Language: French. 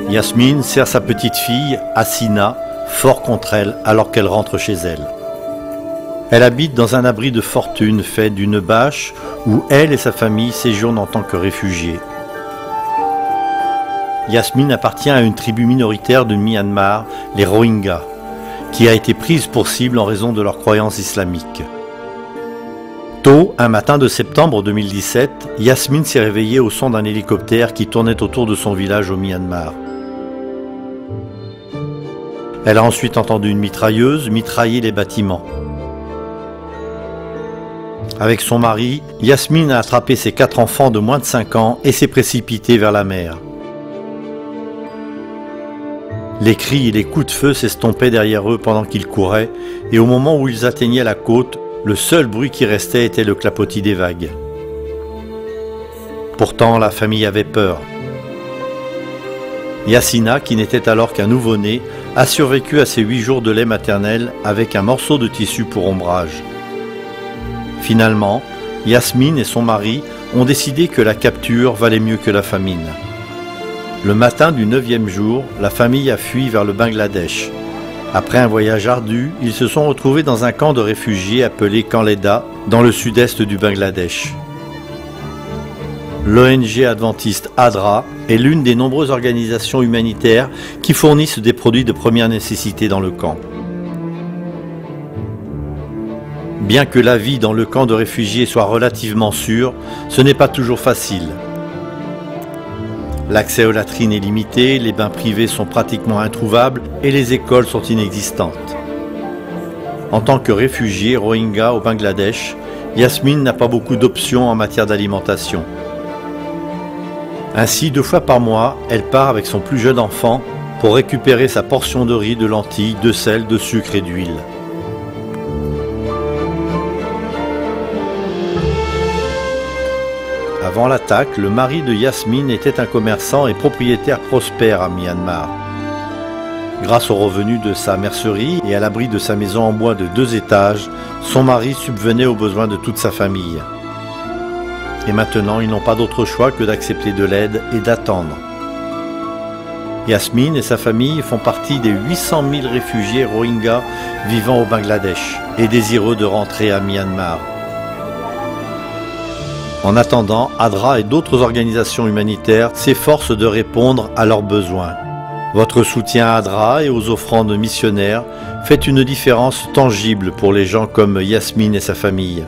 Yasmine serre sa petite fille, Hassina, fort contre elle alors qu'elle rentre chez elle. Elle habite dans un abri de fortune fait d'une bâche où elle et sa famille séjournent en tant que réfugiés. Yasmine appartient à une tribu minoritaire de Myanmar, les Rohingyas, qui a été prise pour cible en raison de leurs croyances islamiques. Tôt, un matin de septembre 2017, Yasmine s'est réveillée au son d'un hélicoptère qui tournait autour de son village au Myanmar. Elle a ensuite entendu une mitrailleuse mitrailler les bâtiments. Avec son mari, Yasmine a attrapé ses 4 enfants de moins de 5 ans et s'est précipitée vers la mer. Les cris et les coups de feu s'estompaient derrière eux pendant qu'ils couraient, et au moment où ils atteignaient la côte, le seul bruit qui restait était le clapotis des vagues. Pourtant, la famille avait peur. Hassina, qui n'était alors qu'un nouveau-né, a survécu à ses 8 jours de lait maternel avec un morceau de tissu pour ombrage. Finalement, Yasmine et son mari ont décidé que la capture valait mieux que la famine. Le matin du 9e jour, la famille a fui vers le Bangladesh. Après un voyage ardu, ils se sont retrouvés dans un camp de réfugiés appelé Camp Leda, dans le sud-est du Bangladesh. L'ONG adventiste ADRA est l'une des nombreuses organisations humanitaires qui fournissent des produits de première nécessité dans le camp. Bien que la vie dans le camp de réfugiés soit relativement sûre, ce n'est pas toujours facile. L'accès aux latrines est limité, les bains privés sont pratiquement introuvables et les écoles sont inexistantes. En tant que réfugié Rohingya au Bangladesh, Yasmine n'a pas beaucoup d'options en matière d'alimentation. Ainsi, 2 fois par mois, elle part avec son plus jeune enfant pour récupérer sa portion de riz, de lentilles, de sel, de sucre et d'huile. Avant l'attaque, le mari de Yasmine était un commerçant et propriétaire prospère à Myanmar. Grâce aux revenus de sa mercerie et à l'abri de sa maison en bois de 2 étages, son mari subvenait aux besoins de toute sa famille. Et maintenant, ils n'ont pas d'autre choix que d'accepter de l'aide et d'attendre. Yasmine et sa famille font partie des 800 000 réfugiés Rohingyas vivant au Bangladesh et désireux de rentrer à Myanmar. En attendant, ADRA et d'autres organisations humanitaires s'efforcent de répondre à leurs besoins. Votre soutien à ADRA et aux offrandes missionnaires fait une différence tangible pour les gens comme Yasmine et sa famille.